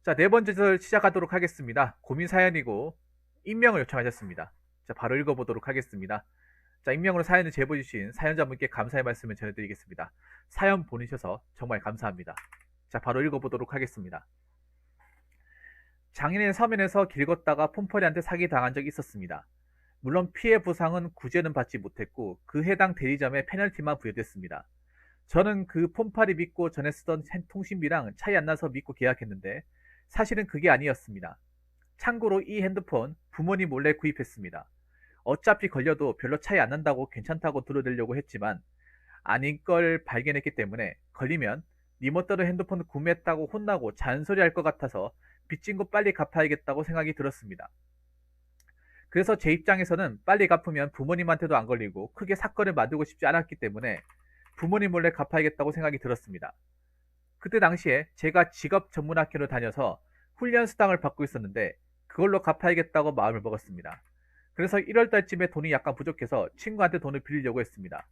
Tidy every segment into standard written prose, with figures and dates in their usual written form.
자, 네 번째 절 시작하도록 하겠습니다. 고민 사연이고 익명을 요청하셨습니다. 자, 바로 읽어보도록 하겠습니다. 자, 익명으로 사연을 제보해주신 사연자분께 감사의 말씀을 전해드리겠습니다. 사연 보내셔서 정말 감사합니다. 자, 바로 읽어보도록 하겠습니다. 작년에 서면에서 길 걷다가 폼퍼리한테 사기당한 적이 있었습니다. 물론 피해 보상은 구제는 받지 못했고 그 해당 대리점에 페널티만 부여됐습니다. 저는 그 폼팔이 믿고 전에 쓰던 통신비랑 차이 안 나서 믿고 계약했는데 사실은 그게 아니었습니다. 참고로 이 핸드폰 부모님 몰래 구입했습니다. 어차피 걸려도 별로 차이 안 난다고 괜찮다고 들어대려고 했지만 아닌 걸 발견했기 때문에 걸리면 니 멋대로 핸드폰 구매했다고 혼나고 잔소리 할 것 같아서 빚진 거 빨리 갚아야겠다고 생각이 들었습니다. 그래서 제 입장에서는 빨리 갚으면 부모님한테도 안 걸리고 크게 사건을 만들고 싶지 않았기 때문에 부모님 몰래 갚아야겠다고 생각이 들었습니다. 그때 당시에 제가 직업 전문 학교를 다녀서 훈련 수당을 받고 있었는데 그걸로 갚아야겠다고 마음을 먹었습니다. 그래서 1월 달쯤에 돈이 약간 부족해서 친구한테 돈을 빌리려고 했습니다.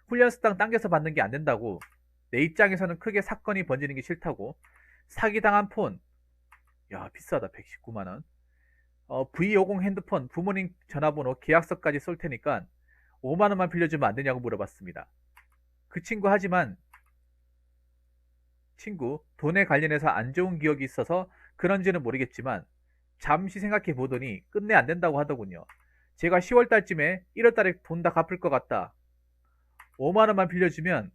훈련 수당 당겨서 받는 게 안 된다고, 내 입장에서는 크게 사건이 번지는 게 싫다고, 사기당한 폰, 야 비싸다 119만원, V50 핸드폰 부모님 전화번호 계약서까지 쏠 테니까 5만원만 빌려주면 안 되냐고 물어봤습니다. 그 친구 하지만 친구 돈에 관련해서 안 좋은 기억이 있어서 그런지는 모르겠지만 잠시 생각해 보더니 끝내 안 된다고 하더군요. 제가 10월 달쯤에 1월 달에 돈 다 갚을 것 같다. 5만 원만 빌려주면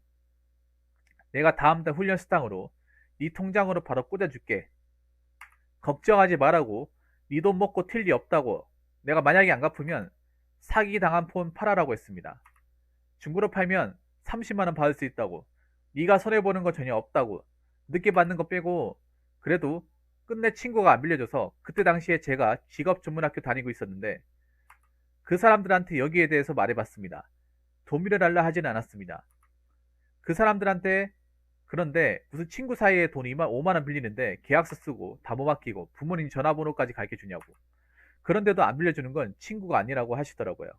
내가 다음 달 훈련 수당으로 네 통장으로 바로 꽂아줄게. 걱정하지 말라고. 네 돈 먹고 튈 리 없다고. 내가 만약에 안 갚으면 사기 당한 폰 팔아라고 했습니다. 중고로 팔면 30만 원 받을 수 있다고. 네가 손해보는 거 전혀 없다고. 늦게 받는 거 빼고. 그래도 끝내 친구가 안 빌려줘서 그때 당시에 제가 직업 전문학교 다니고 있었는데 그 사람들한테 여기에 대해서 말해봤습니다. 돈 빌려달라 하진 않았습니다. 그 사람들한테 그런데 무슨 친구 사이에 돈 5만 원 빌리는데 계약서 쓰고 담보 맡기고 부모님 전화번호까지 가르쳐주냐고. 그런데도 안 빌려주는 건 친구가 아니라고 하시더라고요.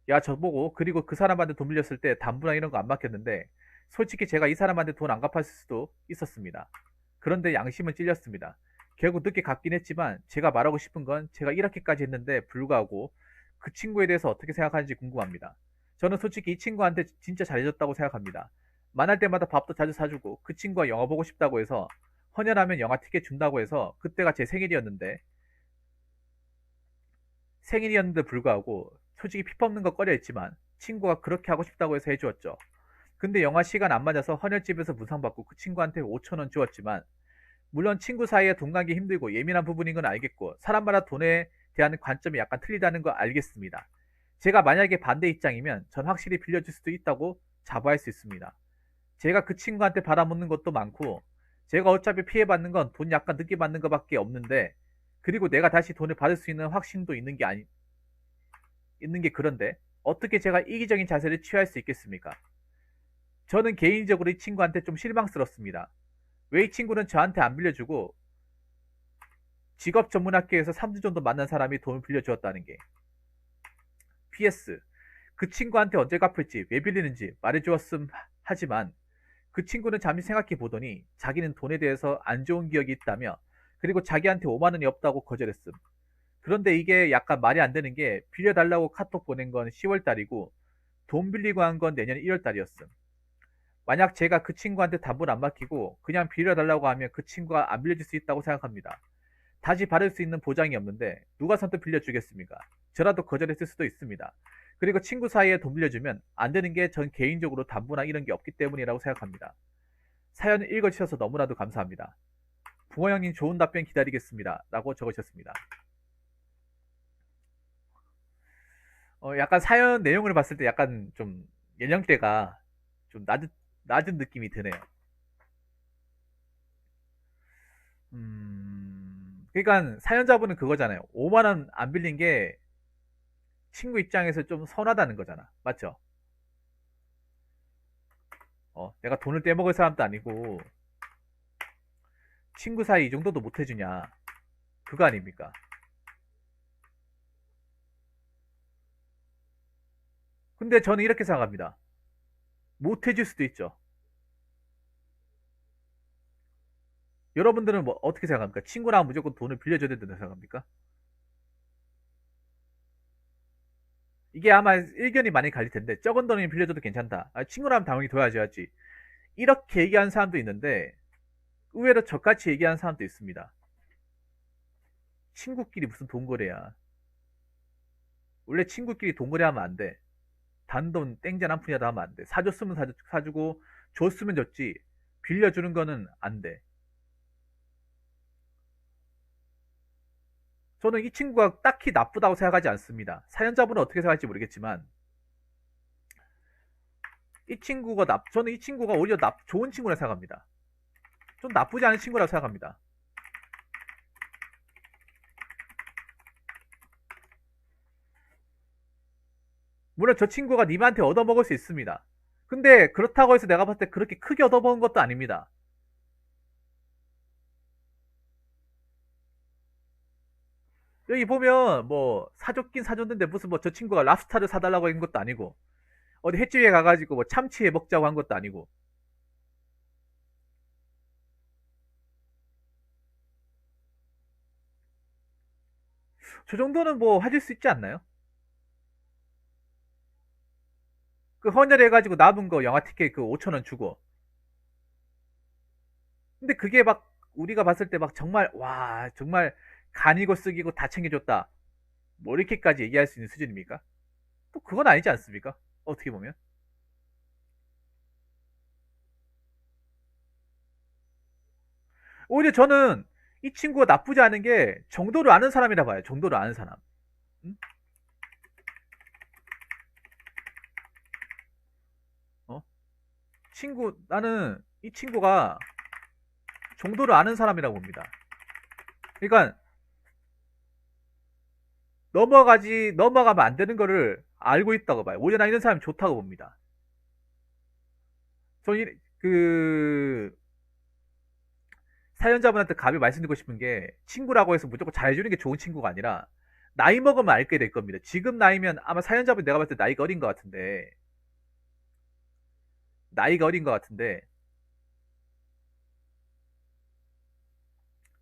야 저보고 그리고 그 사람한테 돈 빌렸을 때 담보나 이런 거 안 맡겼는데 솔직히 제가 이 사람한테 돈 안 갚았을 수도 있었습니다. 그런데 양심은 찔렸습니다. 결국 늦게 갚긴 했지만 제가 말하고 싶은 건 제가 이렇게까지 했는데 불구하고 그 친구에 대해서 어떻게 생각하는지 궁금합니다. 저는 솔직히 이 친구한테 진짜 잘해줬다고 생각합니다. 만날 때마다 밥도 자주 사주고 그 친구가 영화 보고 싶다고 해서 헌혈하면 영화 티켓 준다고 해서 그때가 제 생일이었는데 불구하고 솔직히 피 뽑는 거 꺼려 했지만 친구가 그렇게 하고 싶다고 해서 해주었죠. 근데 영화 시간 안 맞아서 헌혈집에서 무상받고 그 친구한테 5천원 주었지만 물론 친구 사이에 돈 관계 힘들고 예민한 부분인 건 알겠고 사람마다 돈에 대한 관점이 약간 틀리다는 거 알겠습니다. 제가 만약에 반대 입장이면 전 확실히 빌려줄 수도 있다고 자부할 수 있습니다. 제가 그 친구한테 받아먹는 것도 많고 제가 어차피 피해받는 건 돈 약간 늦게 받는 것밖에 없는데 그리고 내가 다시 돈을 받을 수 있는 확신도 있는 게 그런데 어떻게 제가 이기적인 자세를 취할 수 있겠습니까? 저는 개인적으로 이 친구한테 좀 실망스럽습니다. 왜 이 친구는 저한테 안 빌려주고 직업 전문 학교에서 3주 정도 만난 사람이 돈을 빌려주었다는 게. PS. 그 친구한테 언제 갚을지 왜 빌리는지 말해주었음 하지만 그 친구는 잠시 생각해 보더니 자기는 돈에 대해서 안 좋은 기억이 있다며 그리고 자기한테 5만 원이 없다고 거절했음. 그런데 이게 약간 말이 안 되는 게 빌려달라고 카톡 보낸 건 10월 달이고 돈 빌리고 한 건 내년 1월 달이었음. 만약 제가 그 친구한테 담보를 안 맡기고 그냥 빌려달라고 하면 그 친구가 안 빌려줄 수 있다고 생각합니다. 다시 받을 수 있는 보장이 없는데 누가 선뜻 빌려주겠습니까? 저라도 거절했을 수도 있습니다. 그리고 친구 사이에 돈 빌려주면 안 되는 게 전 개인적으로 담보나 이런 게 없기 때문이라고 생각합니다. 사연을 읽어주셔서 너무나도 감사합니다. 붕어 형님 좋은 답변 기다리겠습니다. 라고 적으셨습니다. 약간 사연 내용을 봤을 때 약간 좀 연령대가 좀 낮은 느낌이 드네요. 그러니까 사연자분은 그거잖아요. 5만 원 안 빌린 게 친구 입장에서 좀 선하다는 거잖아. 맞죠? 내가 돈을 떼먹을 사람도 아니고 친구 사이 이 정도도 못 해주냐. 그거 아닙니까? 근데 저는 이렇게 생각합니다. 못 해줄 수도 있죠. 여러분들은 뭐 어떻게 생각합니까? 친구랑 무조건 돈을 빌려줘야 된다고 생각합니까? 이게 아마 의견이 많이 갈릴 텐데 적은 돈이 빌려줘도 괜찮다. 친구라면 당연히 도와줘야지. 이렇게 얘기하는 사람도 있는데 의외로 저같이 얘기하는 사람도 있습니다. 친구끼리 무슨 돈거래야. 원래 친구끼리 돈거래하면 안 돼. 단돈 땡전 한 푼이라도 하면 안 돼. 사줬으면 사주고 줬으면 줬지. 빌려주는 거는 안 돼. 저는 이 친구가 딱히 나쁘다고 생각하지 않습니다. 사연자분은 어떻게 생각할지 모르겠지만 저는 이 친구가 오히려 좋은 친구라 생각합니다. 좀 나쁘지 않은 친구라고 생각합니다. 물론 저 친구가 님한테 얻어먹을 수 있습니다. 근데 그렇다고 해서 내가 봤을 때 그렇게 크게 얻어먹은 것도 아닙니다. 여기 보면 뭐 사줬긴 사줬는데 무슨 뭐 저 친구가 랍스타를 사달라고 한 것도 아니고 어디 횟집에 가가지고 뭐 참치에 먹자고 한 것도 아니고 저 정도는 뭐 해줄 수 있지 않나요? 그 헌혈해가지고 남은 거 영화 티켓 그 5,000원 주고 근데 그게 막 우리가 봤을 때 막 정말 와 정말 간이고 쓰기고 다 챙겨줬다 뭐 이렇게까지 얘기할 수 있는 수준입니까? 또 그건 아니지 않습니까? 어떻게 보면 오히려 저는 이 친구가 나쁘지 않은 게 정도를 아는 사람이라 봐요. 정도를 아는 사람. 응? 어? 나는 이 친구가 정도를 아는 사람이라고 봅니다. 그러니까 넘어가면 안 되는 거를 알고 있다고 봐요. 오히려 나 이런 사람이 좋다고 봅니다. 저는 그 사연자분한테 감히 말씀드리고 싶은 게 친구라고 해서 무조건 잘해주는 게 좋은 친구가 아니라 나이 먹으면 알게 될 겁니다. 지금 나이면 아마 사연자분 내가 봤을 때 나이가 어린 것 같은데 나이가 어린 것 같은데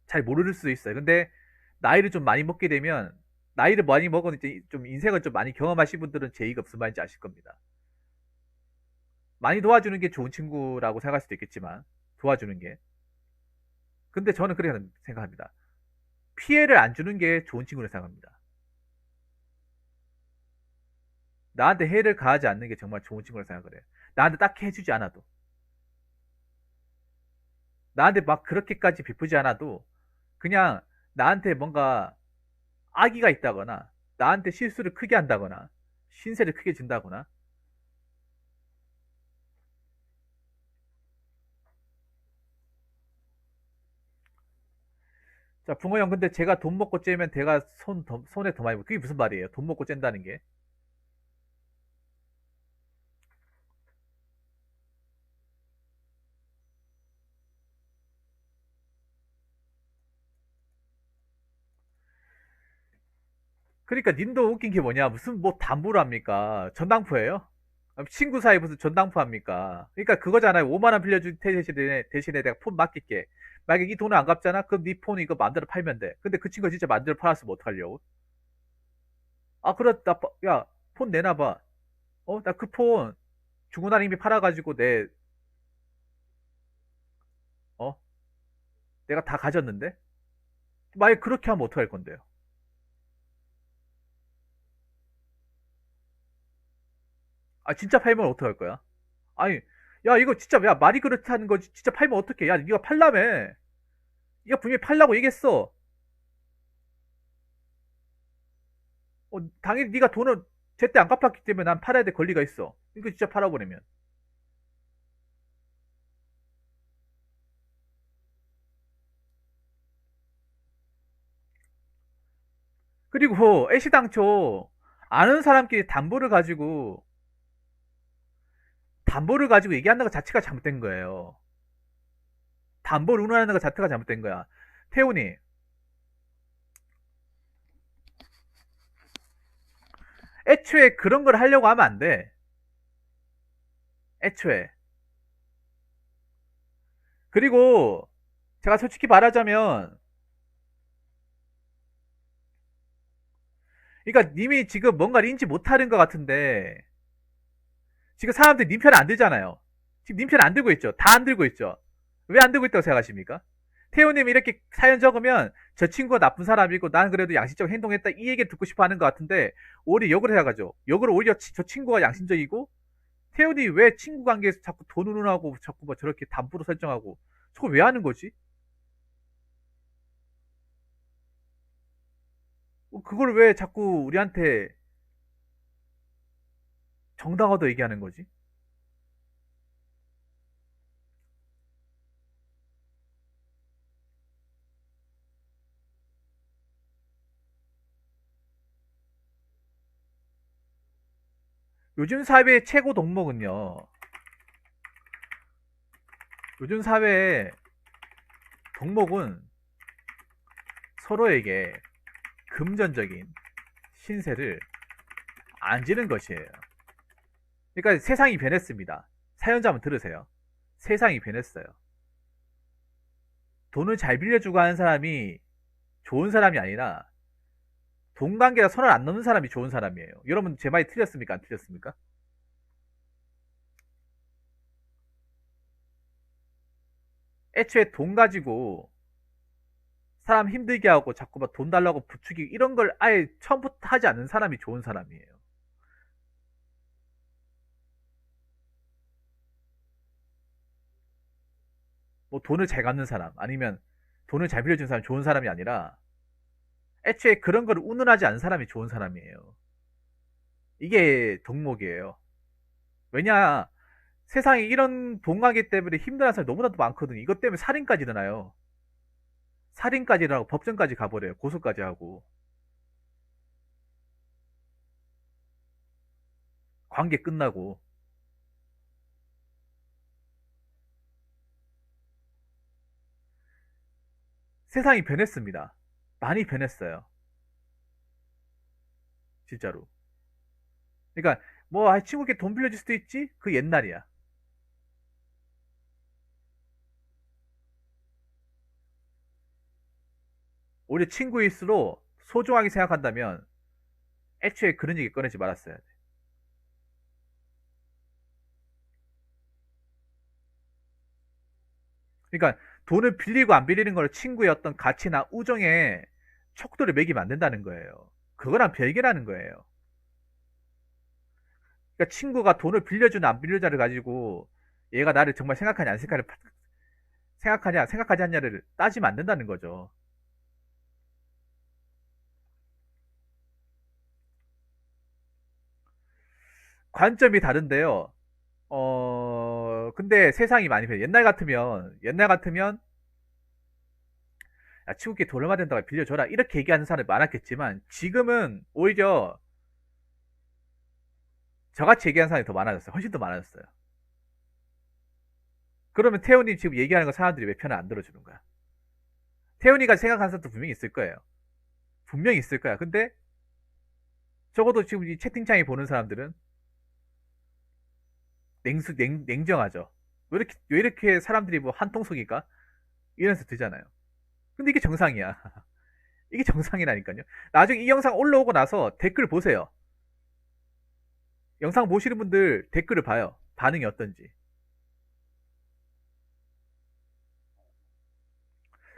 잘 모를 수도 있어요. 근데 나이를 좀 많이 먹게 되면 나이를 많이 먹은 이제 좀 인생을 좀 많이 경험하신 분들은 제의가 무슨 말인지 아실 겁니다. 많이 도와주는 게 좋은 친구라고 생각할 수도 있겠지만 도와주는 게 근데 저는 그렇게 생각합니다. 피해를 안 주는 게 좋은 친구라고 생각합니다. 나한테 해를 가하지 않는 게 정말 좋은 친구라고 생각을 해요. 나한테 딱히 해주지 않아도 나한테 막 그렇게까지 베푸지 않아도 그냥 나한테 뭔가 악의가 있다거나 나한테 실수를 크게 한다거나 신세를 크게 준다거나 자 붕어 형 근데 제가 돈 먹고 째면 내가 손에 더 많이 그게 무슨 말이에요? 돈 먹고 쨘다는 게 그러니까 님도 웃긴 게 뭐냐 무슨 뭐 담보를 합니까 전당포예요? 친구 사이 무슨 전당포 합니까? 그러니까 그거잖아요 5만 원 빌려준 대신에 내가 폰 맡길게 만약에 이 돈을 안 갚잖아? 그럼 네 폰 이거 마음대로 팔면 돼 근데 그 친구가 진짜 마음대로 팔았으면 어떡하려고? 아 그래 야폰 내놔봐 나 그 폰 중고나라 이미 팔아가지고 어 내가 다 가졌는데 만약 그렇게 하면 어떡할 건데요? 아 진짜 팔면 어떡할 거야? 아니 야 이거 진짜 야 말이 그렇다는 거지 진짜 팔면 어떡해 야 네가 팔라며 네가 분명히 팔라고 얘기했어 당연히 네가 돈을 제때 안 갚았기 때문에 난 팔아야 될 권리가 있어 이거 진짜 팔아버리면 그리고 애시당초 아는 사람끼리 담보를 가지고 얘기하는 것 자체가 잘못된 거예요 담보를 운운하는 것 자체가 잘못된 거야 태훈이 애초에 그런 걸 하려고 하면 안 돼 애초에 그리고 제가 솔직히 말하자면, 그러니까 님이 지금 뭔가를 인지 못하는 것 같은데, 지금 사람들이 님 편 안 들잖아요. 지금 님 편 안 들고 있죠. 다 안 들고 있죠. 왜 안 들고 있다고 생각하십니까? 태호님이 이렇게 사연 적으면 저 친구가 나쁜 사람이고 난 그래도 양심적 행동했다 이 얘기 듣고 싶어 하는 것 같은데 오히려 역을 해가죠. 역을 오히려 저 친구가 양심적이고 태훈이 왜 친구 관계에서 자꾸 돈 운운하고 자꾸 뭐 저렇게 담보로 설정하고 저걸 왜 하는 거지? 그걸 왜 자꾸 우리한테 정당화도 얘기하는 거지? 요즘 사회의 최고 덕목은요. 요즘 사회의 덕목은 서로에게 금전적인 신세를 안 지는 것이에요. 그러니까 세상이 변했습니다. 사연자 한번 들으세요. 세상이 변했어요. 돈을 잘 빌려주고 하는 사람이 좋은 사람이 아니라 돈 관계가 선을 안 넘는 사람이 좋은 사람이에요. 여러분 제 말이 틀렸습니까? 안 틀렸습니까? 애초에 돈 가지고 사람 힘들게 하고 자꾸 막 돈 달라고 부추기고 이런 걸 아예 처음부터 하지 않는 사람이 좋은 사람이에요. 뭐 돈을 잘 갚는 사람 아니면 돈을 잘 빌려주는 사람이 좋은 사람이 아니라 애초에 그런 걸 운운하지 않는 사람이 좋은 사람이에요. 이게 덕목이에요. 왜냐 세상에 이런 돈 관계 때문에 힘들어하는 사람이 너무나도 많거든요. 이것 때문에 살인까지 일어나요. 살인까지 일어나고 법정까지 가버려요. 고소까지 하고 관계 끝나고 세상이 변했습니다. 많이 변했어요. 진짜로. 그러니까 뭐 친구께 돈 빌려줄 수도 있지? 그 옛날이야. 오히려 친구일수록 소중하게 생각한다면 애초에 그런 얘기 꺼내지 말았어야 돼. 그러니까 돈을 빌리고 안 빌리는 걸 친구의 어떤 가치나 우정에 척도를 매기면 안 된다는 거예요. 그거랑 별개라는 거예요. 그러니까 친구가 돈을 빌려주는 안 빌려자를 가지고 얘가 나를 정말 생각하냐 안 생각하지 않냐를 따지면 안 된다는 거죠. 관점이 다른데요. 근데 세상이 많이 변해. 옛날 같으면 야, 친구께 돈 얼마 된다고 빌려줘라 이렇게 얘기하는 사람이 많았겠지만 지금은 오히려 저같이 얘기하는 사람이 더 많아졌어요. 훨씬 더 많아졌어요. 그러면 태훈이 지금 얘기하는 거 사람들이 왜 편을 안 들어주는 거야? 태훈이가 생각하는 사람도 분명히 있을 거예요. 분명히 있을 거야. 근데 적어도 지금 이 채팅창에 보는 사람들은 냉정하죠. 왜 이렇게 사람들이 뭐 한통속일까? 이런 생각 들잖아요. 근데 이게 정상이야. 이게 정상이라니까요. 나중에 이 영상 올라오고 나서 댓글 보세요. 영상 보시는 분들 댓글을 봐요. 반응이 어떤지.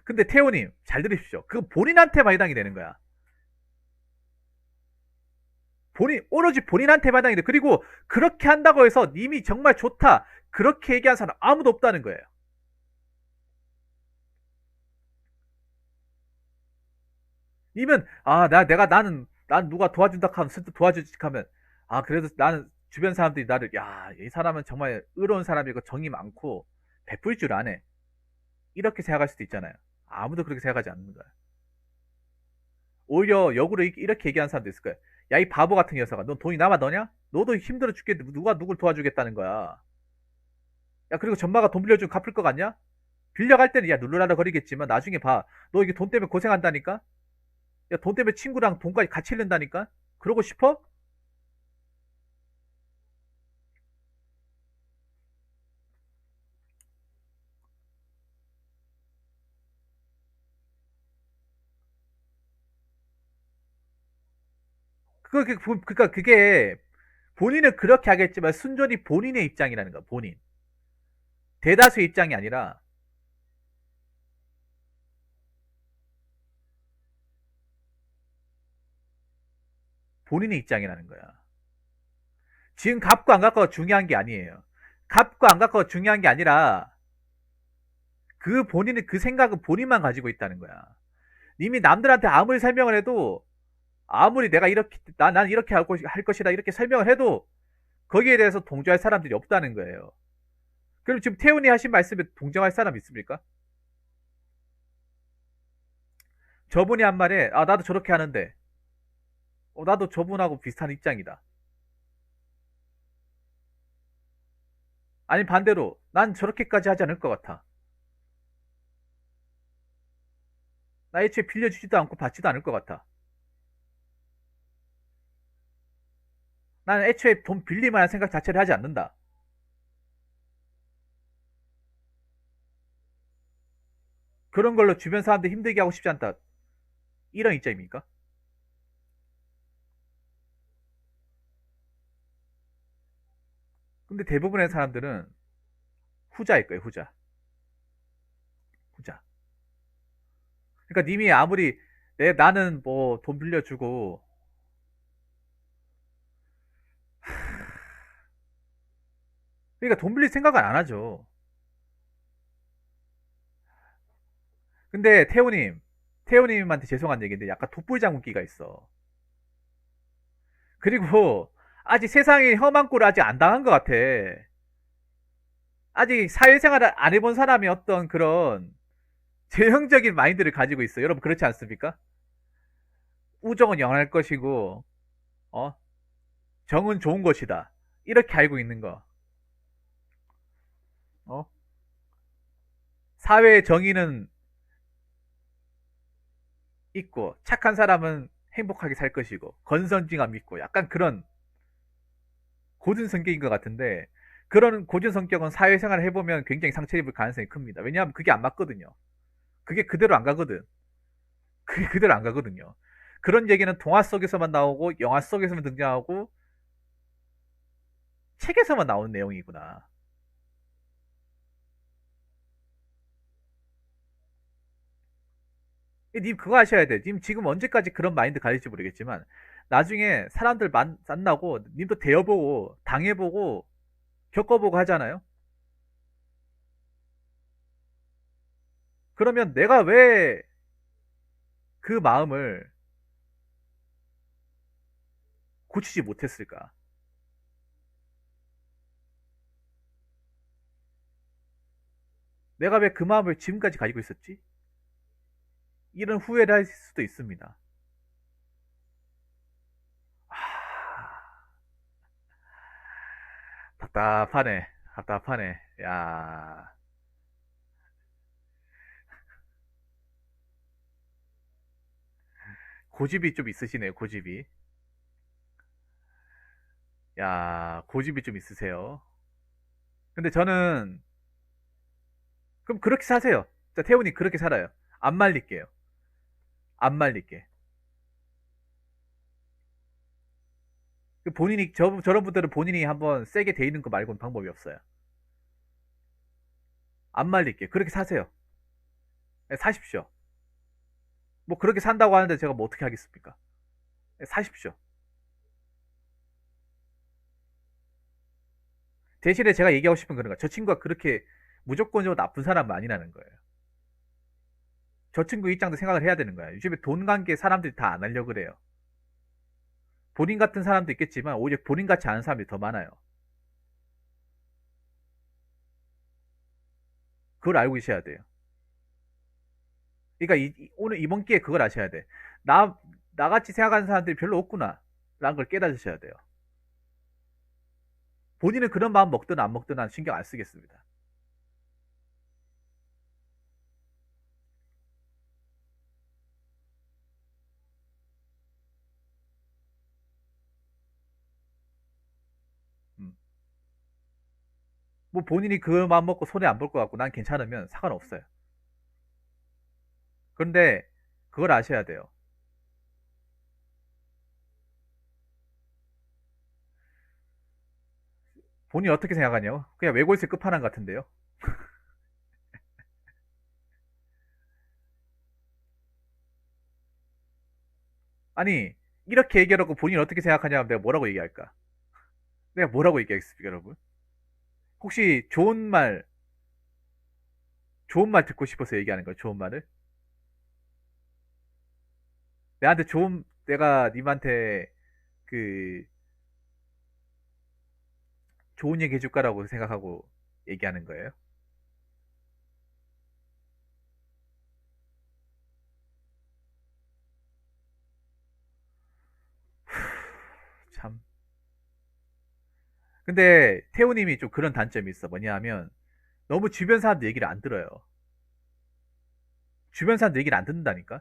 근데 태호님 잘 들으십시오. 그건 본인한테만 해당이 되는 거야. 오로지 본인한테 해당이 돼. 그리고 그렇게 한다고 해서 님이 정말 좋다. 그렇게 얘기한 사람 아무도 없다는 거예요. 님은 나는 누가 도와준다 하면 스스 도와주지 하면 그래도 나는 주변 사람들이 나를 야, 이 사람은 정말 의로운 사람이고 정이 많고 베풀 줄 아네. 이렇게 생각할 수도 있잖아요. 아무도 그렇게 생각하지 않는 거야. 오히려 역으로 이렇게 얘기하는 사람도 있을 거야. 야, 이 바보 같은 녀석아. 너 돈이 남아 너냐? 너도 힘들어 죽겠는데 누가 누굴 도와주겠다는 거야. 야, 그리고 전마가 돈 빌려주면 갚을 것 같냐? 빌려갈 때는 야, 눌러라라 거리겠지만 나중에 봐. 너 이게 돈 때문에 고생한다니까? 야, 돈 때문에 친구랑 돈까지 같이 잃는다니까? 그러고 싶어? 그러니까 그게 본인은 그렇게 하겠지만 순전히 본인의 입장이라는 거야. 본인. 대다수의 입장이 아니라 본인의 입장이라는 거야. 지금 갚고 안 갚고가 중요한 게 아니에요. 갚고 안 갚고가 중요한 게 아니라 그 본인의 그 생각은 본인만 가지고 있다는 거야. 이미 남들한테 아무리 설명을 해도 아무리 내가 이렇게 난 이렇게 할 것이다 이렇게 설명을 해도 거기에 대해서 동조할 사람들이 없다는 거예요. 그럼 지금 태훈이 하신 말씀에 동정할 사람 있습니까? 저분이 한 말에 아 나도 저렇게 하는데 나도 저분하고 비슷한 입장이다. 아니 반대로 난 저렇게까지 하지 않을 것 같아. 나 애초에 빌려주지도 않고 받지도 않을 것 같아. 나는 애초에 돈 빌리만한 생각 자체를 하지 않는다. 그런 걸로 주변 사람들 힘들게 하고 싶지 않다. 이런 입장입니까? 근데 대부분의 사람들은 후자일 거예요, 후자. 후자. 그러니까 님이 아무리 나는 뭐 돈 빌려주고 그러니까 돈 빌릴 생각은 안 하죠. 근데 태호님한테 죄송한 얘기인데 약간 독불장군기가 있어. 그리고 아직 세상에 험한 꼴을 아직 안 당한 것 같아. 아직 사회생활을 안 해본 사람이 어떤 그런 제형적인 마인드를 가지고 있어. 여러분 그렇지 않습니까? 우정은 영원할 것이고, 어? 정은 좋은 것이다. 이렇게 알고 있는 거. 어? 사회의 정의는 있고, 착한 사람은 행복하게 살 것이고, 건선징함 있고, 약간 그런 고든 성격인 것 같은데, 그런 고든 성격은 사회생활을 해보면 굉장히 상처 입을 가능성이 큽니다. 왜냐하면 그게 안 맞거든요. 그게 그대로 안 가거든. 그게 그대로 안 가거든요. 그런 얘기는 동화 속에서만 나오고, 영화 속에서만 등장하고, 책에서만 나오는 내용이구나. 님 그거 하셔야 돼. 님 지금 언제까지 그런 마인드 가질지 모르겠지만 나중에 사람들 만나고 님도 대여보고 당해보고 겪어보고 하잖아요. 그러면 내가 왜 그 마음을 고치지 못했을까? 내가 왜 그 마음을 지금까지 가지고 있었지? 이런 후회를 할 수도 있습니다. 하... 답답하네. 답답하네. 야, 고집이 좀 있으시네요. 고집이. 야, 고집이 좀 있으세요. 근데 저는 그럼 그렇게 사세요. 자, 태훈이 그렇게 살아요. 안 말릴게요. 안 말릴게. 본인이 저런 분들은 본인이 한번 세게 돼 있는 거 말고는 방법이 없어요. 안 말릴게. 그렇게 사세요. 네, 사십시오. 뭐 그렇게 산다고 하는데 제가 뭐 어떻게 하겠습니까? 네, 사십시오. 대신에 제가 얘기하고 싶은 그런 거. 저 친구가 그렇게 무조건적으로 나쁜 사람은 아니라는 거예요. 저 친구 입장도 생각을 해야 되는 거야. 요즘에 돈 관계 사람들이 다 안 하려고 그래요. 본인 같은 사람도 있겠지만 오히려 본인 같지 않은 사람들이 더 많아요. 그걸 알고 계셔야 돼요. 그러니까 오늘 이번 기회에 그걸 아셔야 돼. 나같이 생각하는 사람들이 별로 없구나. 라는 걸 깨달으셔야 돼요. 본인은 그런 마음 먹든 안 먹든 난 신경 안 쓰겠습니다. 음. 뭐 본인이 그 마음 먹고 손해 안 볼 것 같고 난 괜찮으면 상관없어요. 그런데 그걸 아셔야 돼요. 본인 어떻게 생각하냐고? 그냥 외골세 끝판왕 같은데요? 아니, 이렇게 얘기하고 본인 어떻게 생각하냐면 내가 뭐라고 얘기할까? 내가 뭐라고 얘기하겠습니까, 여러분? 혹시 좋은 말 듣고 싶어서 얘기하는 거야, 좋은 말을? 내가 님한테 그, 좋은 얘기 해줄 거라고 생각하고 얘기하는 거예요? 참. 근데 태우님이 좀 그런 단점이 있어. 뭐냐 하면 너무 주변 사람들 얘기를 안 들어요. 주변 사람들 얘기를 안 듣는다니까?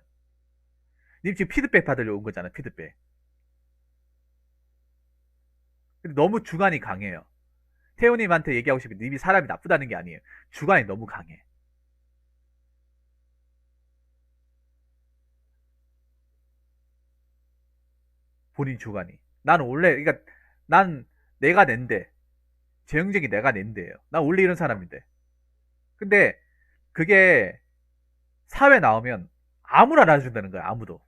님 지금 피드백 받으려 온 거잖아, 피드백. 근데 너무 주관이 강해요. 태우님한테 얘기하고 싶은 님이 사람이 나쁘다는 게 아니에요. 주관이 너무 강해. 본인 주관이. 난 원래, 그러니까 난 내가 낸데, 재형적이 내가 낸대요. 난 원래 이런 사람인데. 근데 그게 사회 나오면 아무나 알아준다는 거야, 아무도.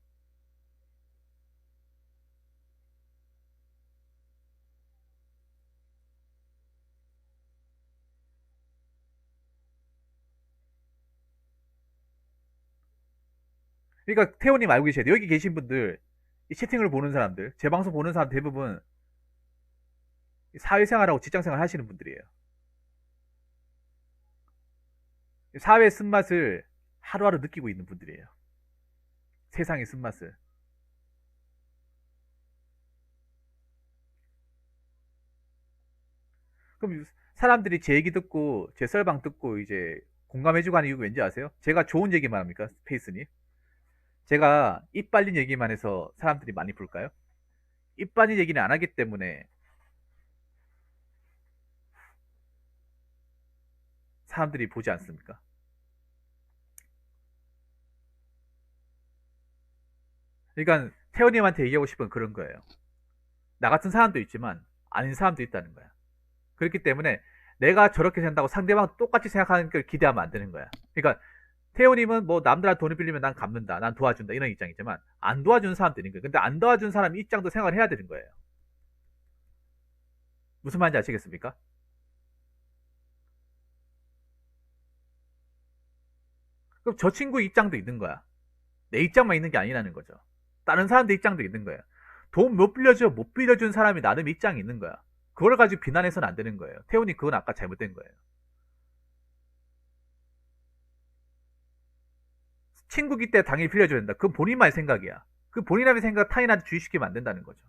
그러니까 태호님 알고 계셔야 돼. 여기 계신 분들, 이 채팅을 보는 사람들, 제 방송 보는 사람 대부분 사회생활하고 직장생활 하시는 분들이에요. 사회 쓴맛을 하루하루 느끼고 있는 분들이에요. 세상의 쓴맛을. 그럼 사람들이 제 얘기 듣고, 제 썰방 듣고 이제 공감해주고 하는 이유가 왠지 아세요? 제가 좋은 얘기만 합니까? 페이스님? 제가 입 빨린 얘기만 해서 사람들이 많이 볼까요? 입 빨린 얘기는 안 하기 때문에 사람들이 보지 않습니까? 그러니까 태원님한테 얘기하고 싶은 그런 거예요. 나 같은 사람도 있지만 아닌 사람도 있다는 거야. 그렇기 때문에 내가 저렇게 생각하고 상대방 똑같이 생각하는 걸 기대하면 안 되는 거야. 그러니까 태호님은 뭐 남들한테 돈을 빌리면 난 갚는다, 난 도와준다 이런 입장이지만 안 도와주는 사람들인 거예요. 근데 안 도와준 사람 입장도 생각을 해야 되는 거예요. 무슨 말인지 아시겠습니까? 그럼 저 친구 입장도 있는 거야. 내 입장만 있는 게 아니라는 거죠. 다른 사람들 입장도 있는 거예요. 돈 못 빌려줘, 못 빌려준 사람이 나름 입장이 있는 거야. 그걸 가지고 비난해서는 안 되는 거예요. 태훈이 그건 아까 잘못된 거예요. 친구기 때 당연히 빌려줘야 된다. 그건 본인만의 생각이야. 그 본인만의 생각 타인한테 주의시키면 안 된다는 거죠.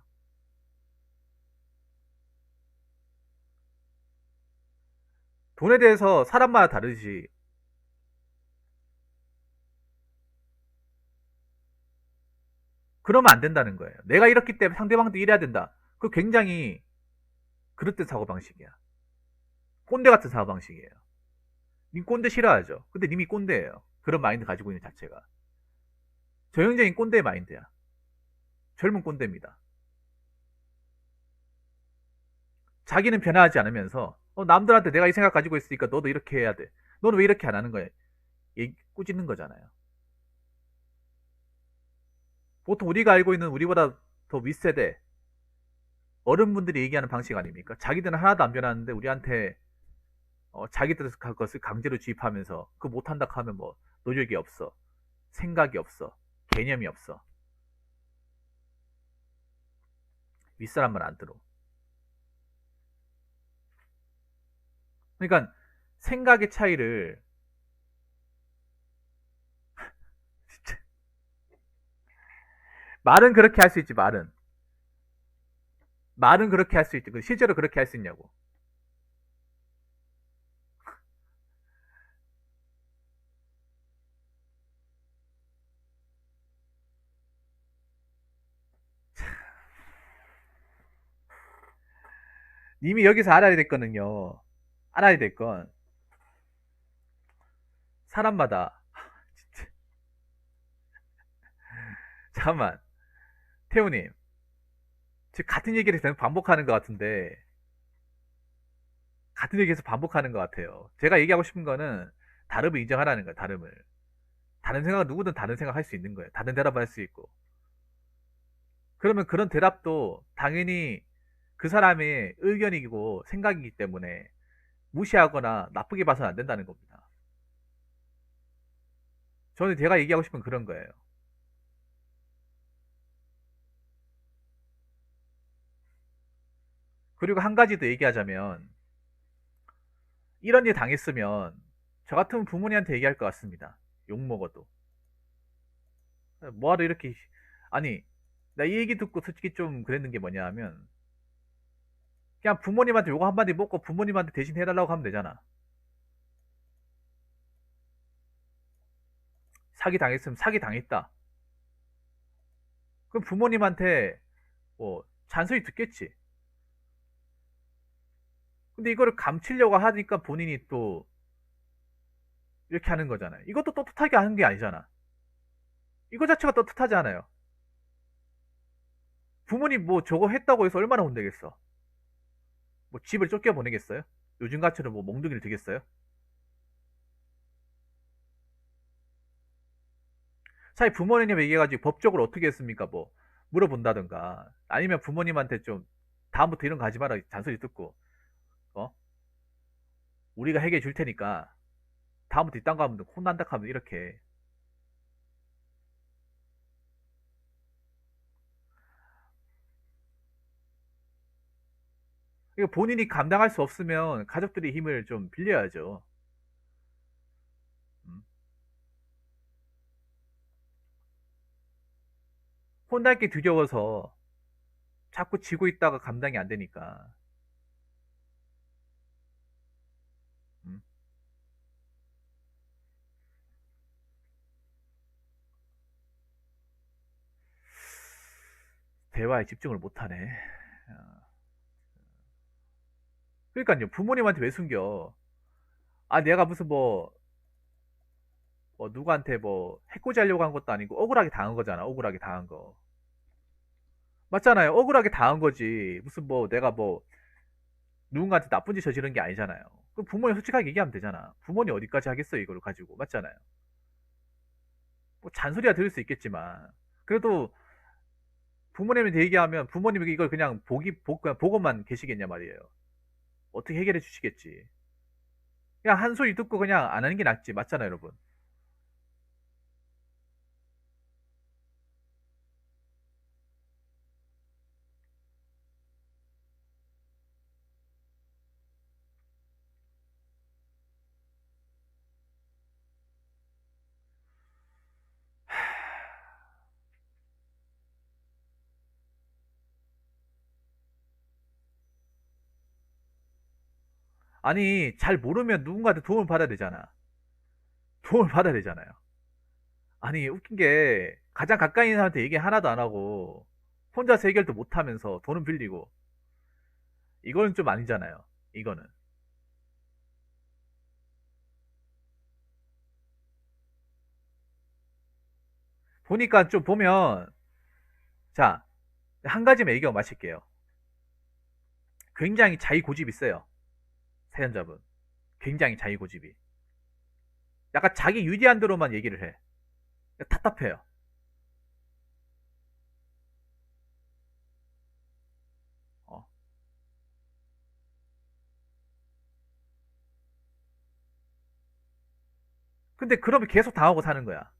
돈에 대해서 사람마다 다르지. 그러면 안 된다는 거예요. 내가 이렇기 때문에 상대방도 이래야 된다. 그 굉장히 그릇된 사고방식이야. 꼰대 같은 사고방식이에요. 님 꼰대 싫어하죠? 근데 님이 꼰대예요. 그런 마인드 가지고 있는 자체가. 저형적인 꼰대 마인드야. 젊은 꼰대입니다. 자기는 변화하지 않으면서 남들한테 내가 이 생각 가지고 있으니까 너도 이렇게 해야 돼. 너는 왜 이렇게 안 하는 거야? 꾸짖는 거잖아요. 보통 우리가 알고 있는 우리보다 더 윗세대 어른분들이 얘기하는 방식 아닙니까? 자기들은 하나도 안 변하는데 우리한테 자기들 것을 강제로 주입하면서 그 못한다 하면 뭐 노력이 없어, 생각이 없어, 개념이 없어. 윗사람 말 안 들어. 그러니까 생각의 차이를 진짜 말은 그렇게 할 수 있지. 말은 그렇게 할 수 있지. 실제로 그렇게 할 수 있냐고. 이미 여기서 알아야 될 거는요. 알아야 될 건 사람마다 진짜. 잠깐만, 태우님 지금 같은 얘기를 계속 반복하는 것 같은데 같은 얘기 계속 반복하는 것 같아요. 제가 얘기하고 싶은 거는 다름을 인정하라는 거예요. 다름을. 다른 생각은 누구든 다른 생각 할 수 있는 거예요. 다른 대답을 할 수 있고. 그러면 그런 대답도 당연히 그 사람의 의견이고 생각이기 때문에 무시하거나 나쁘게 봐서는 안 된다는 겁니다. 저는 제가 얘기하고 싶은 그런 거예요. 그리고 한 가지 더 얘기하자면 이런 일 당했으면 저 같으면 부모님한테 얘기할 것 같습니다. 욕 먹어도. 뭐하러 이렇게 아니 나 이 얘기 듣고 솔직히 좀 그랬는 게 뭐냐 하면 그냥 부모님한테 요거 한마디 먹고 부모님한테 대신 해달라고 하면 되잖아. 사기 당했으면 사기 당했다. 그럼 부모님한테 뭐 잔소리 듣겠지. 근데 이거를 감추려고 하니까 본인이 또 이렇게 하는 거잖아요. 이것도 떳떳하게 하는 게 아니잖아. 이거 자체가 떳떳하지 않아요. 부모님 뭐 저거 했다고 해서 얼마나 혼내겠어. 뭐 집을 쫓겨보내겠어요? 요즘같이는 뭐 몽둥이를 들겠어요? 차라리 부모님 얘기해가지고 법적으로 어떻게 했습니까? 뭐 물어본다든가 아니면 부모님한테 좀 다음부터 이런 거 하지 마라 잔소리 듣고 어 우리가 해결해 줄 테니까 다음부터 이딴 거 하면 혼난다 하면 이렇게 이거 본인이 감당할 수 없으면 가족들의 힘을 좀 빌려야죠. 음. 혼날 게 두려워서 자꾸 지고 있다가 감당이 안 되니까 음. 대화에 집중을 못하네. 어. 그러니까요 부모님한테 왜 숨겨? 아 내가 무슨 뭐 누구한테 뭐 해코지 하려고 한 것도 아니고 억울하게 당한 거잖아. 억울하게 당한 거. 맞잖아요. 억울하게 당한 거지. 무슨 뭐 내가 뭐 누군가한테 나쁜 짓 저지른 게 아니잖아요. 그 부모님 솔직하게 얘기하면 되잖아. 부모님 어디까지 하겠어요, 이걸 가지고. 맞잖아요. 뭐 잔소리야 들을 수 있겠지만 그래도 부모님한테 얘기하면 부모님이 이걸 그냥 그냥 보고만 계시겠냐 말이에요. 어떻게 해결해 주시겠지. 그냥 한 소리 듣고 그냥 안 하는 게 낫지. 맞잖아요, 여러분. 아니, 잘 모르면 누군가한테 도움을 받아야 되잖아. 도움을 받아야 되잖아요. 아니, 웃긴 게 가장 가까이 있는 사람한테 얘기 하나도 안 하고 혼자서 해결도 못 하면서 돈은 빌리고 이거는 좀 아니잖아요. 이거는. 보니까 좀 보면 자, 한 가지만 얘기하고 마칠게요. 굉장히 자기 고집이 세요. 사연자분. 굉장히 자기 고집이. 약간 자기 유리한 대로만 얘기를 해. 답답해요. 어. 근데 그러면 계속 당하고 사는 거야.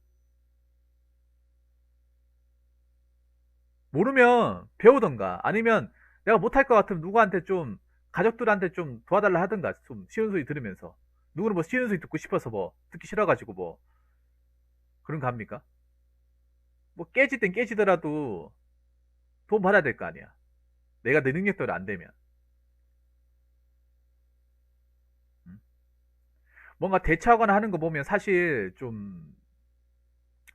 모르면 배우던가 아니면 내가 못할 것 같으면 누구한테 좀 가족들한테 좀 도와달라 하든가 좀 쉬운 소리 들으면서 누구는 뭐 쉬운 소리 듣고 싶어서 뭐 듣기 싫어가지고 뭐 그런 거 합니까? 뭐 깨질 땐 깨지더라도 돈 받아야 될 거 아니야. 내가 내 능력대로 안 되면. 음. 뭔가 대처하거나 하는 거 보면 사실 좀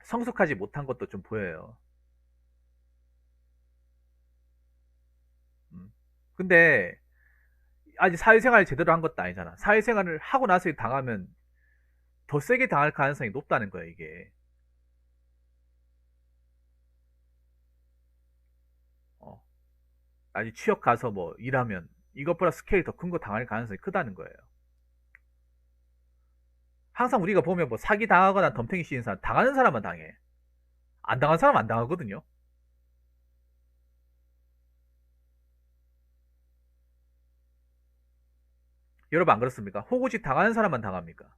성숙하지 못한 것도 좀 보여요. 음. 근데 아직 사회생활 제대로 한 것도 아니잖아. 사회생활을 하고 나서 당하면 더 세게 당할 가능성이 높다는 거야, 이게. 어. 아니, 취업 가서 뭐 일하면. 이것보다 스케일 더 큰 거 당할 가능성이 크다는 거예요. 항상 우리가 보면 뭐 사기 당하거나 덤탱이 씌는 사람, 당하는 사람만 당해. 안 당한 사람 안 당하거든요. 여러분 안 그렇습니까? 호구짓 당하는 사람만 당합니까?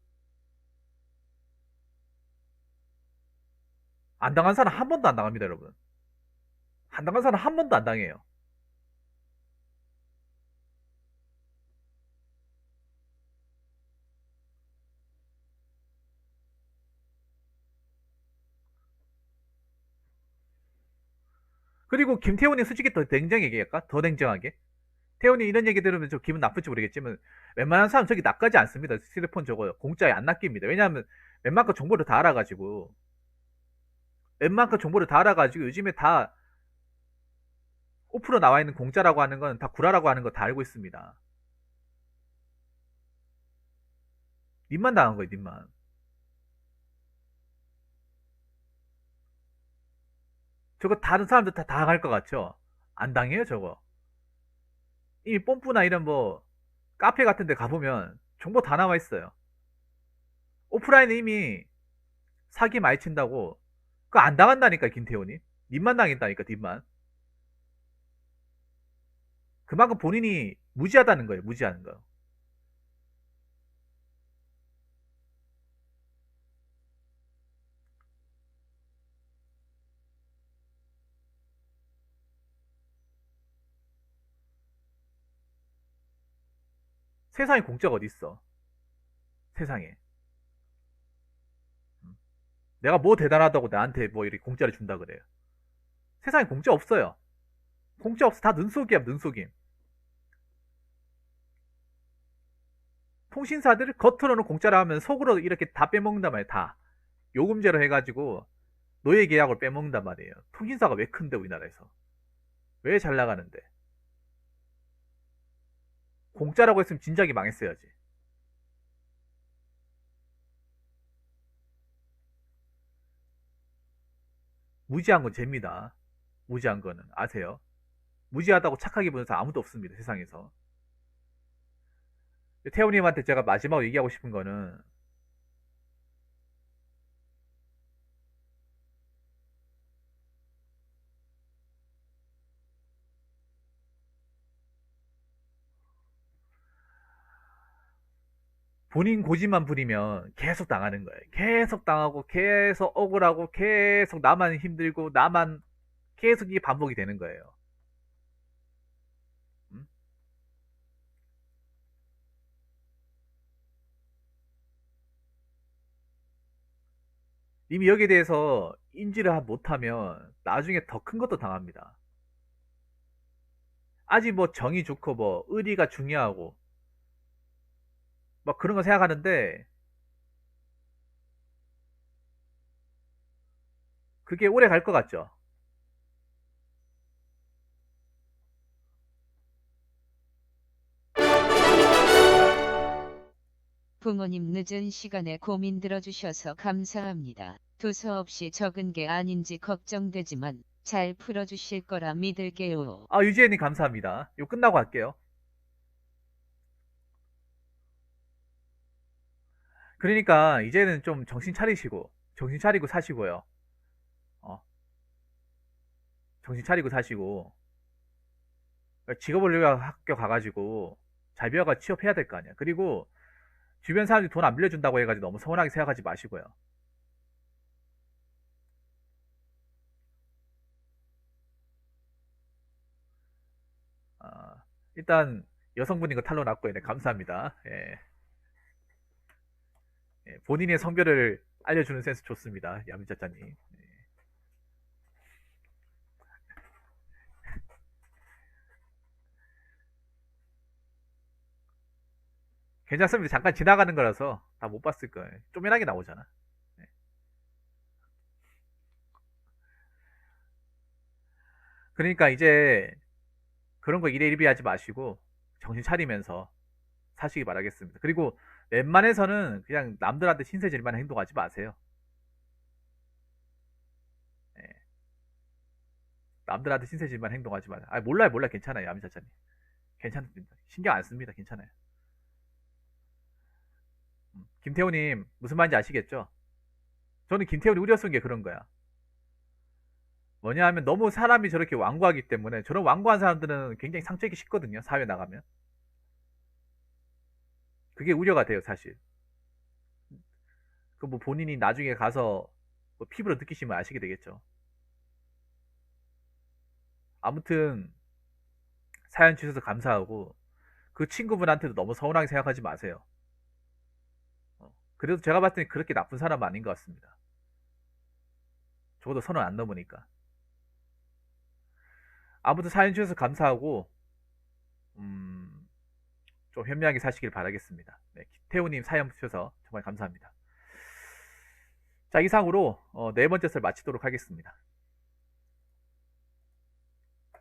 안 당한 사람 한 번도 안 당합니다, 여러분. 안 당한 사람 한 번도 안 당해요. 그리고 김태훈이 솔직히 더 냉정하게 얘기할까? 더 냉정하게. 태훈이 이런 얘기 들으면 좀 기분 나쁠지 모르겠지만 웬만한 사람 저기 낚가지 않습니다. 휴대폰 저거 공짜에 안 낚입니다. 왜냐하면 웬만큼 정보를 다 알아가지고 요즘에 다 오프로 나와 있는 공짜라고 하는 건 다 구라라고 하는 거 다 알고 있습니다. 님만 당한 거예요, 님만. 저거 다른 사람들 다 당할 것 같죠? 안 당해요, 저거. 이미 뽐뿌나 이런 뭐 카페 같은 데 가보면 정보 다 나와 있어요. 오프라인에 이미 사기 많이 친다고 그거 안 당한다니까, 김태훈이. 님만 당했다니까, 님만. 그만큼 본인이 무지하다는 거예요, 무지하는 거. 세상에 공짜가 어디 있어? 세상에. 내가 뭐 대단하다고 나한테 뭐 이렇게 공짜를 준다 그래요. 세상에 공짜 없어요. 공짜 없어. 다 눈속이야, 눈속임. 통신사들 겉으로는 공짜라 하면 속으로 이렇게 다 빼먹는단 말이에요. 다. 요금제로 해가지고 노예 계약을 빼먹는단 말이에요. 통신사가 왜 큰데, 우리나라에서? 왜 잘 나가는데? 공짜라고 했으면 진작에 망했어야지. 무지한 건 죄입니다. 무지한 거는 아세요? 무지하다고 착하게 보는 사람 아무도 없습니다, 세상에서. 태훈님한테 제가 마지막으로 얘기하고 싶은 거는 본인 고집만 부리면 계속 당하는 거예요. 계속 당하고 계속 억울하고 계속 나만 힘들고 나만 계속 이게 반복이 되는 거예요. 음? 이미 여기에 대해서 인지를 못하면 나중에 더 큰 것도 당합니다. 아직 뭐 정이 좋고 뭐 의리가 중요하고 막 그런 거 생각하는데 그게 오래 갈 것 같죠? 부모님 늦은 시간에 고민 들어주셔서 감사합니다. 두서없이 적은 게 아닌지 걱정되지만 잘 풀어주실 거라 믿을게요. 아, 유지혜님 감사합니다. 이거 끝나고 할게요. 그러니까 이제는 좀 정신 차리고 사시고요. 어, 정신 차리고 사시고 직업을 위해 학교 가가지고 잘 배워가 취업해야 될 거 아니야. 그리고 주변 사람들이 돈 안 빌려준다고 해가지고 너무 서운하게 생각하지 마시고요. 아, 일단 여성분인 거 탄로 났고요. 네, 감사합니다. 예, 예, 본인의 성별을 알려주는 센스 좋습니다. 야민짜짜님. 괜찮습니다. 잠깐 지나가는 거라서 다 못 봤을 거예요. 쪼매나게 나오잖아. 네. 그러니까 이제 그런 거 일희일비 하지 마시고 정신 차리면서 사시기 바라겠습니다. 그리고 웬만해서는 그냥 남들한테 신세질만 행동하지 마세요. 예, 남들한테 신세질만 행동하지 마세요. 아, 몰라요, 몰라. 괜찮아요, 야미차차님. 괜찮습니다. 신경 안 씁니다. 괜찮아요. 김태우님 무슨 말인지 아시겠죠? 저는 김태훈이 우려 쓴 게 그런 거야. 뭐냐 하면 너무 사람이 저렇게 완고하기 때문에 저런 완고한 사람들은 굉장히 상처이기 쉽거든요. 사회 나가면. 그게 우려가 돼요, 사실. 그 뭐 본인이 나중에 가서 뭐 피부로 느끼시면 아시게 되겠죠. 아무튼 사연 주셔서 감사하고 그 친구분한테도 너무 서운하게 생각하지 마세요. 그래도 제가 봤을 때 그렇게 나쁜 사람은 아닌 것 같습니다. 적어도 선을 안 넘으니까. 아무튼 사연 주셔서 감사하고 음, 좀 현명하게 사시길 바라겠습니다. 네, 태우님 사연 주셔서 정말 감사합니다. 자, 이상으로 네 번째 썰 마치도록 하겠습니다.